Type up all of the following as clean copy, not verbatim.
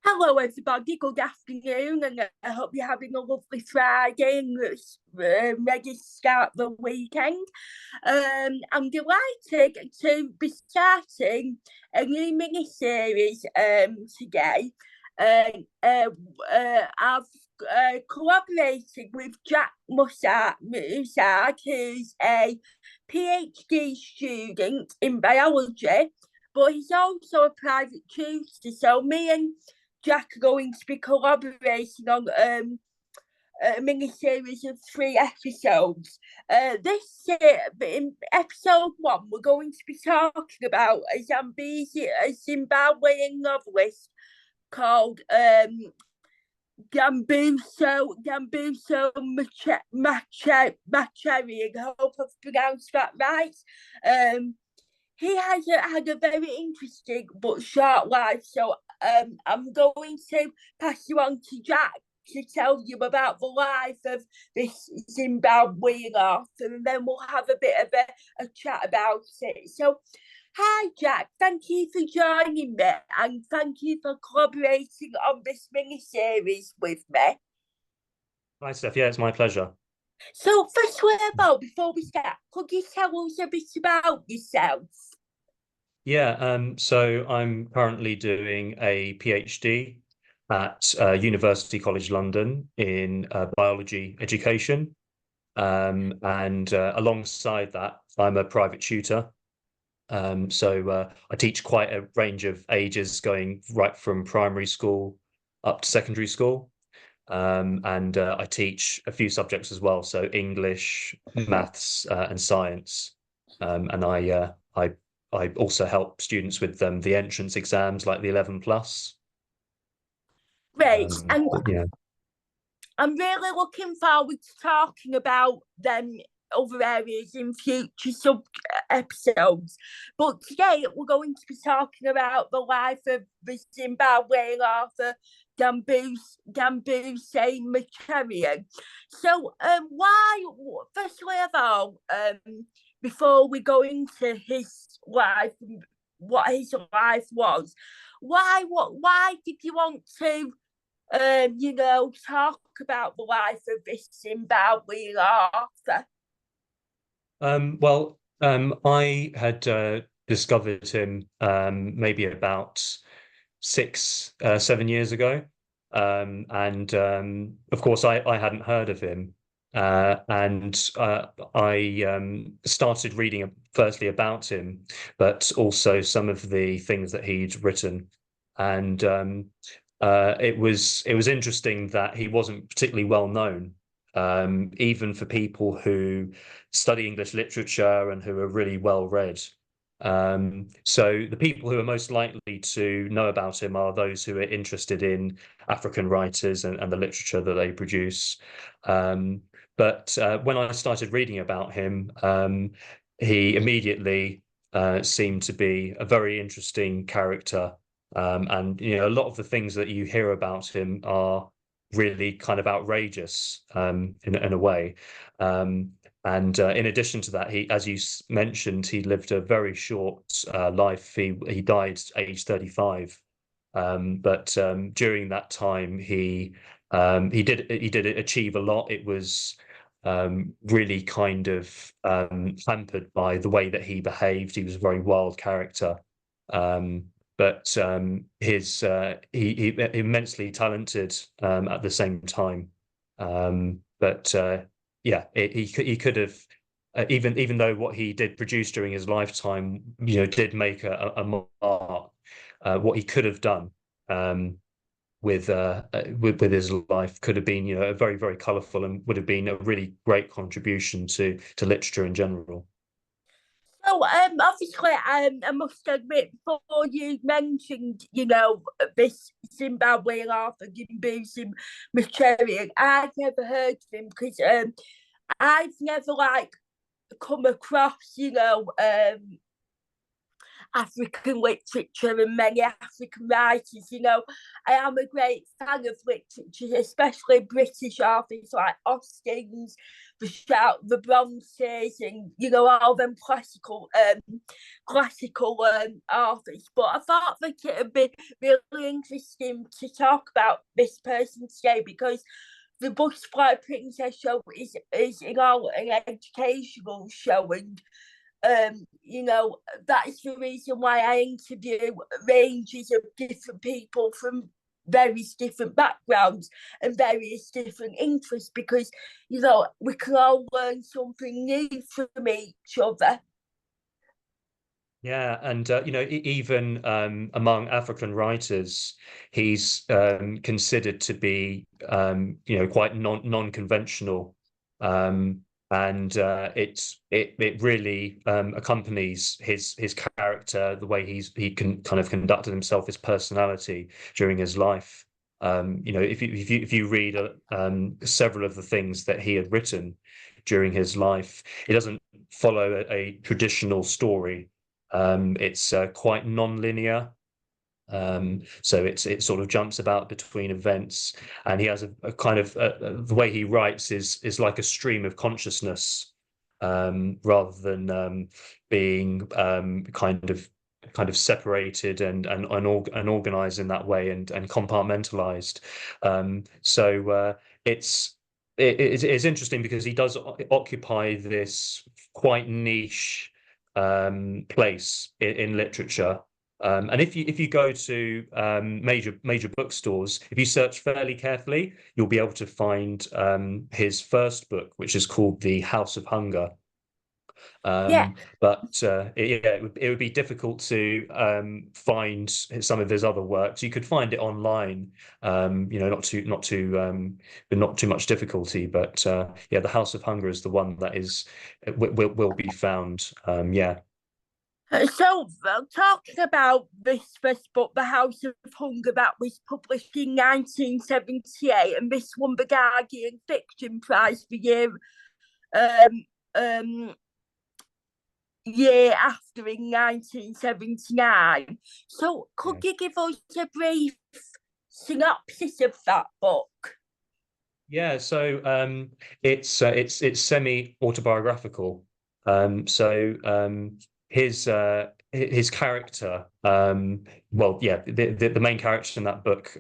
Hello, everybody. Good afternoon, and I hope you're having a lovely Friday and ready to start the weekend. I'm delighted to be starting a new mini series today. I've collaborated with Jack Mussard, who's a PhD student in biology, but he's also a private tutor. So me and Jack are going to be collaborating on a mini series of 3 episodes. In episode 1, we're going to be talking about a Zimbabwean novelist called Gambuso Macheri. I hope I've pronounced that right. He has had a very interesting but short life, so I'm going to pass you on to Jack to tell you about the life of this Zimbabwean author, and then we'll have a bit of a chat about it. So, hi Jack, thank you for joining me, and thank you for collaborating on this mini-series with me. Hi Steph, yeah, it's my pleasure. So, firstly of all, before we start, could you tell us a bit about yourself? Yeah, so I'm currently doing a PhD at University College London in biology education. And alongside that, I'm a private tutor. So I teach quite a range of ages, going right from primary school up to secondary school. And I teach a few subjects as well, so English, maths, and science. And I also help students with the entrance exams, like the 11 plus. Great, and Yeah. I'm really looking forward to talking about them other areas in future sub episodes. But today we're going to be talking about the life of the Zimbabwean author Gambuse Macherian. So, firstly of all, before we go into his life, what his life was, why did you want to talk about the life of this Zimbabwean author? I had discovered him maybe about 7 years ago. And of course, I hadn't heard of him. And I started reading firstly about him, but also some of the things that he'd written. And it was interesting that he wasn't particularly well known, even for people who study English literature and who are really well read. So the people who are most likely to know about him are those who are interested in African writers and the literature that they produce. But when I started reading about him, he immediately seemed to be a very interesting character. And a lot of the things that you hear about him are really kind of outrageous in a way. And in addition to that, as you mentioned, he lived a very short life. He died aged 35. But during that time, he did achieve a lot. It was really kind of hampered by the way that he behaved. He was a very wild character. But he immensely talented at the same time. But yeah, he could have, even though what he did produce during his lifetime, did make a mark. What he could have done with his life could have been, a very, very colourful, and would have been a really great contribution to literature in general. So, obviously, I must admit, before you mentioned, this Zimbabwean author, Gimbusi Macherian, I've never heard of him because I've never come across, African literature and many African writers. You know, I am a great fan of literature, especially British authors like Austen's, the Brontes, and you know all them classical authors. But I thought that it would be really interesting to talk about this person today because the Butterfly Princess show is you know an educational show, and you know, that's the reason why I interview ranges of different people from various different backgrounds and various different interests because, you know, we can all learn something new from each other. Yeah, and you know, even among African writers, he's considered to be you know, quite non-conventional, and it really accompanies his character, the way he can kind of conducted himself, his personality during his life. You know, if you read several of the things that he had written during his life, it doesn't follow a traditional story. It's quite non-linear. So it sort of jumps about between events, and he has a kind of the way he writes is like a stream of consciousness, rather than being kind of separated and organized in that way and compartmentalized. So it's interesting because he does occupy this quite niche place in literature. And if you go to major bookstores, if you search fairly carefully, you'll be able to find his first book, which is called The House of Hunger. Yeah. But it would be difficult to find some of his other works. You could find it online, you know, with not too much difficulty. But yeah, The House of Hunger is the one that is will be found. Yeah. So, talking about this first book, The House of Hunger, that was published in 1978 and this won the Guardian Fiction Prize for um, um, year after in 1979. So, could you give us a brief synopsis of that book? Yeah, so it's semi-autobiographical. So his character, well, yeah, the main character in that book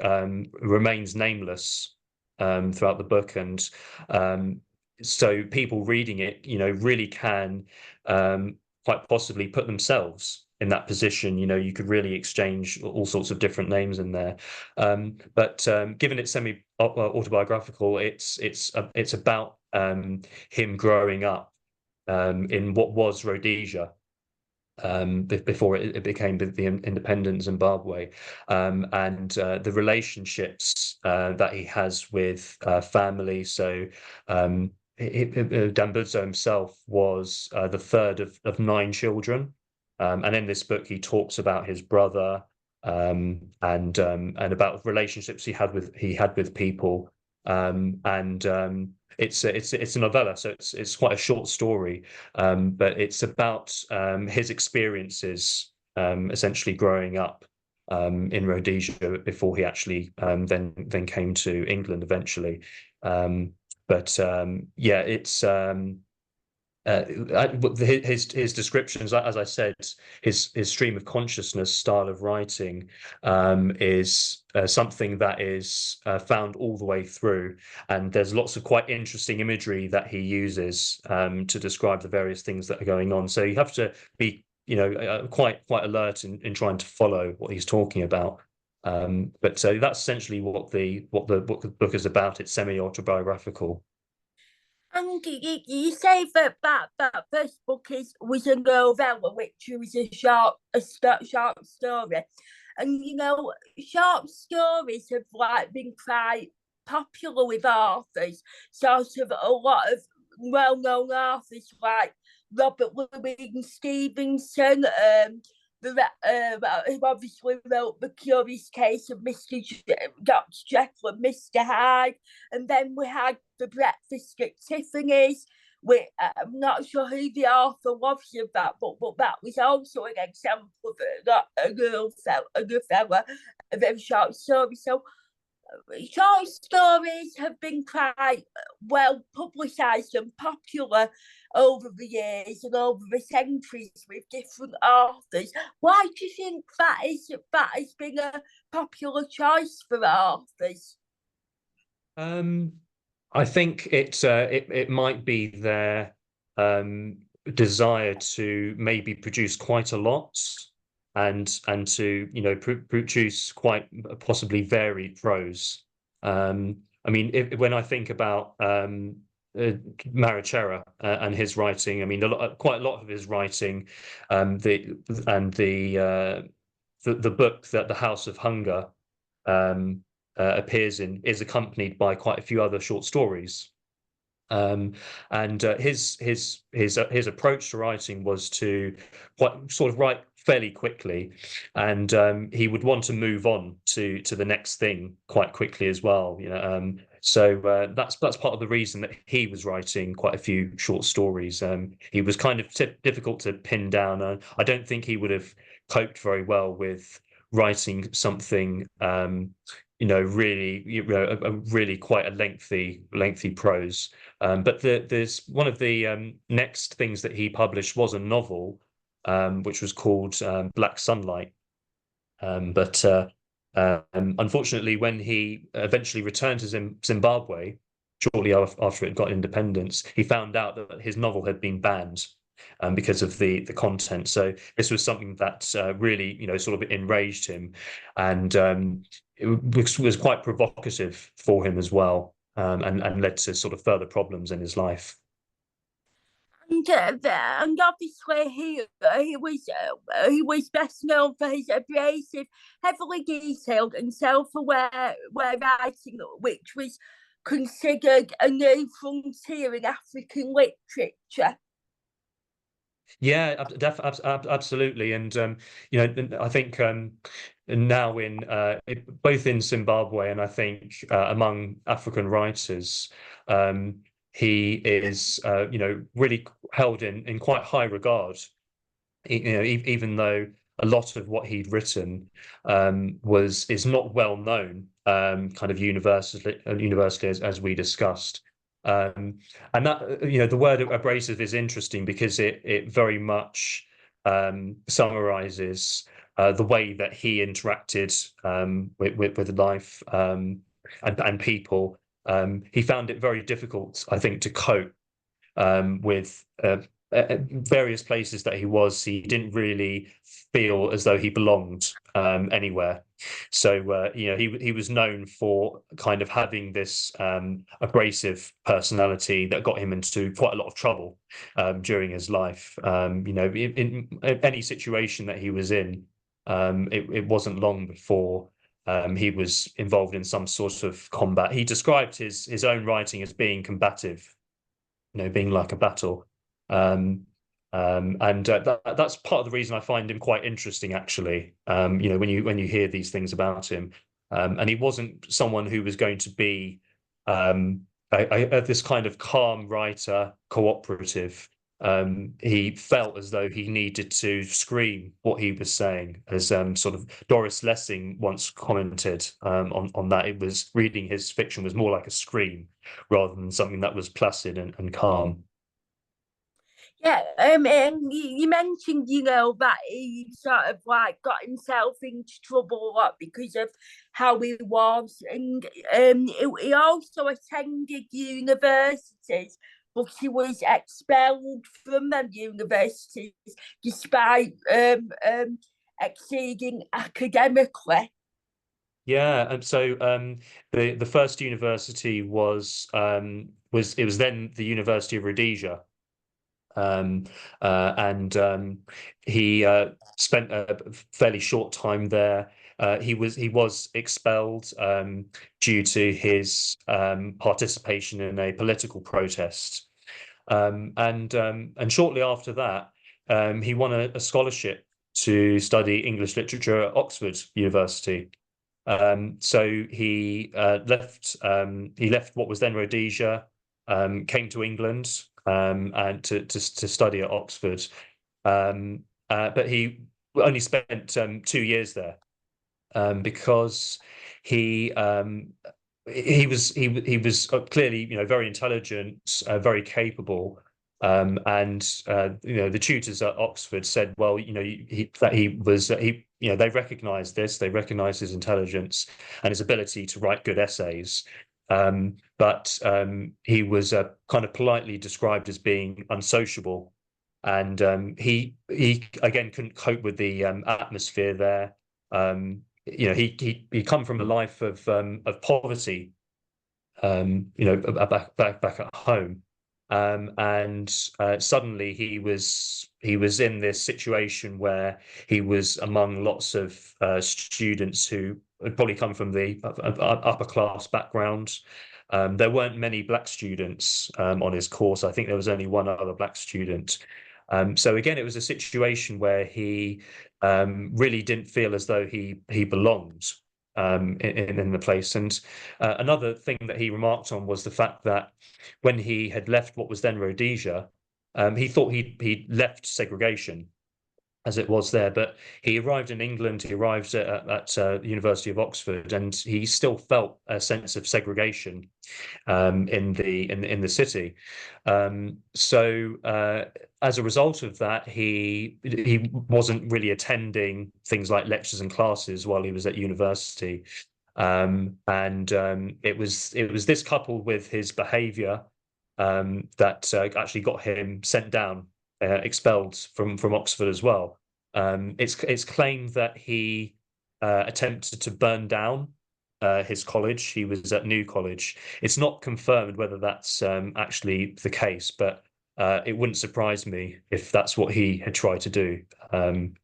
remains nameless throughout the book, and so people reading it, you know, really can quite possibly put themselves in that position. You know, you could really exchange all sorts of different names in there. But given it's semi autobiographical, it's about him growing up in what was Rhodesia, before it became the independent Zimbabwe, and the relationships that he has with family. So Dambudzo himself was the third of nine children, and in this book he talks about his brother, and about relationships he had with people, and it's a novella, so it's quite a short story, but it's about his experiences, essentially growing up in Rhodesia before he actually then came to England eventually. But yeah, it's his descriptions, as I said, his stream of consciousness style of writing is something that is found all the way through, and there's lots of quite interesting imagery that he uses to describe the various things that are going on. So you have to be, you know, quite alert in trying to follow what he's talking about. But so that's essentially what the book is about. It's semi-autobiographical. And you say that first book was a novella, which was short story, and you know short stories have like been quite popular with authors. Sort of a lot of well-known authors like Robert Louis Stevenson, who obviously wrote The Curious Case of Dr. Jekyll and Mr. Hyde, and then we had The Breakfast at Tiffany's, I'm not sure who the author was of that, but that was also an example of a girl fella, a very short story. So short stories have been quite well publicised and popular over the years and over the centuries with different authors. Why do you think that has been a popular choice for authors? I think it might be their desire to maybe produce quite a lot and to produce quite possibly varied prose. I mean, when I think about Marechera and his writing, I mean, quite a lot of his writing, the book that The House of Hunger appears in is accompanied by quite a few other short stories. And his approach to writing was to quite sort of write fairly quickly, and he would want to move on to the next thing quite quickly as well. So that's part of the reason that he was writing quite a few short stories. He was kind of difficult to pin down. I don't think he would have coped very well with writing something really quite a lengthy prose. But there's one of the next things that he published was a novel, which was called Black Sunlight. But unfortunately, when he eventually returned to Zimbabwe, shortly after it got independence, he found out that his novel had been banned because of the content. So this was something that really, sort of enraged him, and it was quite provocative for him as well, and led to sort of further problems in his life. And obviously he was best known for his abrasive, heavily detailed and self-aware writing, which was considered a new frontier in African literature. Yeah, absolutely, and I think now both in Zimbabwe and I think among African writers, he is really held in quite high regard. Even though a lot of what he'd written is not well known, kind of universally as we discussed. And that the word abrasive is interesting because it very much summarizes the way that he interacted with life and people. He found it very difficult, I think, to cope with various places that he was. He didn't really feel as though he belonged anywhere. So he was known for kind of having this abrasive personality that got him into quite a lot of trouble during his life. In any situation that he was in, it wasn't long before he was involved in some sort of combat. He described his own writing as being combative, being like a battle. And that's part of the reason I find him quite interesting, actually. When you hear these things about him, and he wasn't someone who was going to be this kind of calm writer, cooperative. He felt as though he needed to scream what he was saying, as sort of Doris Lessing once commented on that. It was reading his fiction was more like a scream rather than something that was placid and calm. Yeah, and you mentioned, that he sort of like got himself into trouble a lot because of how he was, and he also attended universities, but he was expelled from the universities despite exceeding academically. Yeah, and so the first university was then the University of Rhodesia. And he spent a fairly short time there. He was expelled due to his participation in a political protest, and shortly after that, he won a scholarship to study English literature at Oxford University. So he left what was then Rhodesia, came to England, and to study at Oxford. But he only spent 2 years there, because he was clearly, very intelligent, very capable, and the tutors at Oxford said, well, that he was they recognised this, they recognised his intelligence and his ability to write good essays, but he was kind of politely described as being unsociable, and he again couldn't cope with the atmosphere there. He come from a life of poverty, back at home, and suddenly he was in this situation where he was among lots of students who had probably come from the upper class background. There weren't many black students on his course. I think there was only one other black student. So again, it was a situation where he really didn't feel as though he belonged in the place. And another thing that he remarked on was the fact that when he had left what was then Rhodesia, he thought he'd left segregation as it was there, but he arrived in England. He arrived at the University of Oxford, and he still felt a sense of segregation in the city. So as a result of that, he wasn't really attending things like lectures and classes while he was at university, and it was this coupled with his behaviour that actually got him sent down, expelled from Oxford as well. It's claimed that he attempted to burn down his college. He was at New College. It's not confirmed whether that's actually the case, but it wouldn't surprise me if that's what he had tried to do,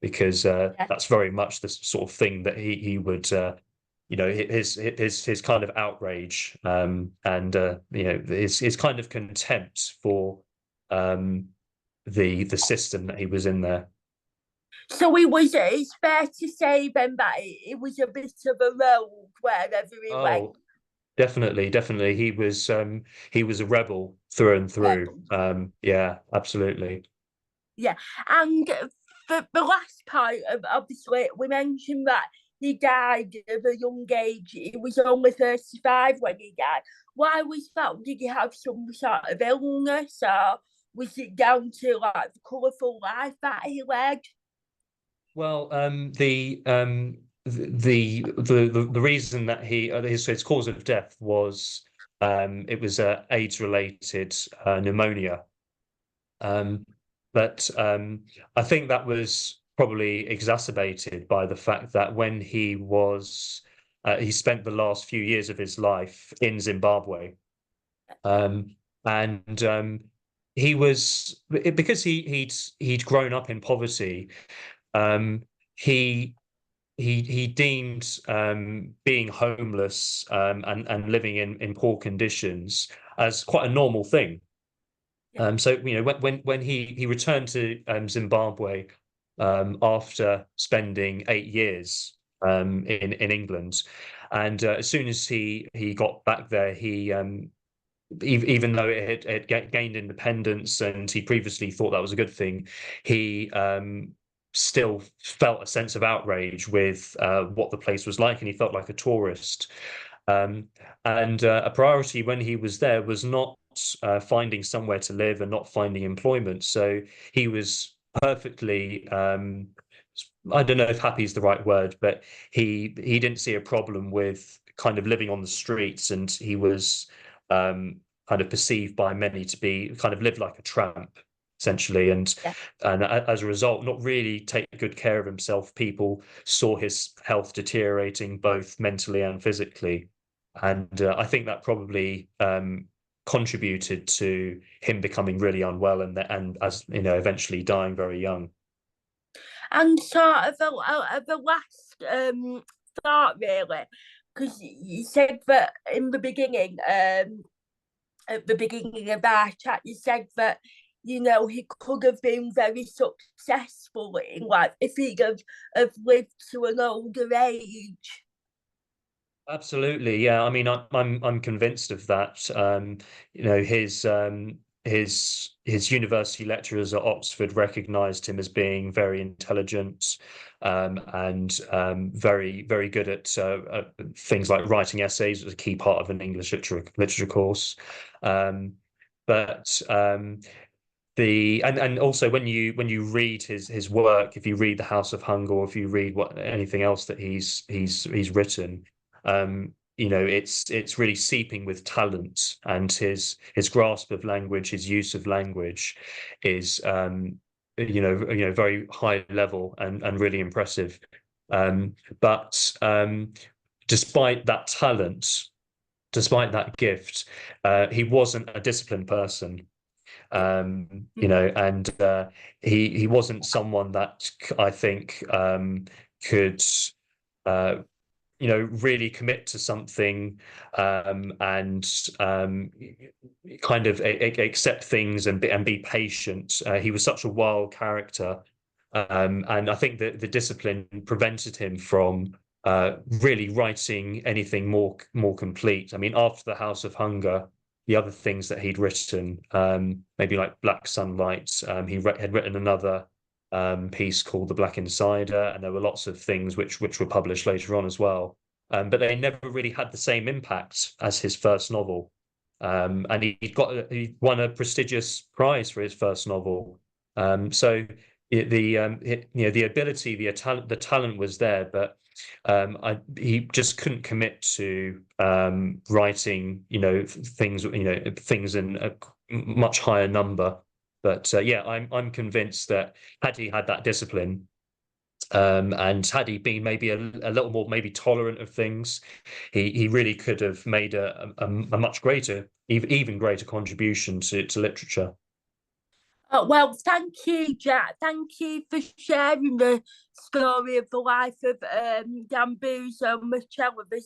because that's very much the sort of thing that he would, his kind of outrage, and his kind of contempt for the system that he was in there. So it's fair to say then that it was a bit of a rogue wherever he went. Oh, definitely. He was a rebel through and through. Rebel. Yeah, absolutely. Yeah, and the last part of, obviously we mentioned that he died at a young age. He was only 35 when he died. Why was that? Did he have some sort of illness, or was it down to like the colourful life that he led? Well, the reason that his cause of death was, it was AIDS related pneumonia. But I think that was probably exacerbated by the fact that when he spent the last few years of his life in Zimbabwe, and he was, because he'd grown up in poverty. He he deemed being homeless, and living in poor conditions as quite a normal thing. So when he returned to Zimbabwe, after spending 8 years in England, and as soon as he got back there, he even though it had gained independence and he previously thought that was a good thing, he still felt a sense of outrage with what the place was like, and he felt like a tourist. And a priority when he was there was not finding somewhere to live and not finding employment. So he was perfectly, I don't know if happy is the right word, but he didn't see a problem with kind of living on the streets, and he was kind of perceived by many to be kind of live like a tramp, essentially, and Yeah. and as a result, not really take good care of himself. People saw his health deteriorating both mentally and physically, and I think that probably contributed to him becoming really unwell, and as eventually dying very young. And sort of the last thought really, because you said that in the beginning, at the beginning of our chat, you said that he could have been very successful in life if he'd have lived to an older age. Absolutely, yeah. I mean, I'm convinced of that. His his university lecturers at Oxford recognised him as being very intelligent, and very, very good at things like writing essays. It was a key part of an English literature course. But and also when you read his work, if you read The House of Hunger, or if you read anything else that he's written, it's really seeping with talent, and his grasp of language, his use of language is very high level and really impressive. But despite that talent, despite that gift, he wasn't a disciplined person. And he wasn't someone that I think could really commit to something, and kind of accept things and be patient. He was such a wild character, and I think that the discipline prevented him from really writing anything more complete. I mean, after The House of Hunger, the other things that he'd written, maybe like Black Sunlight, he had written another piece called The Black Insider, and there were lots of things which were published later on as well. But they never really had the same impact as his first novel. And he won a prestigious prize for his first novel. So the ability, the talent was there, but he just couldn't commit to writing, things in a much higher number. But I'm convinced that had he had that discipline, and had he been maybe a little more maybe tolerant of things, he really could have made a much greater, even greater contribution to literature. Well, thank you, Jack. Thank you for sharing the story of the life of Dambuzo Machel, the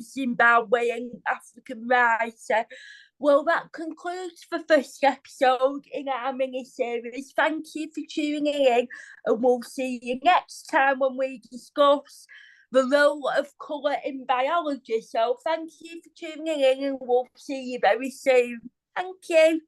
Zimbabwean African writer. Well, that concludes the first episode in our mini-series. Thank you for tuning in, and we'll see you next time when we discuss the role of colour in biology. So thank you for tuning in, and we'll see you very soon. Thank you.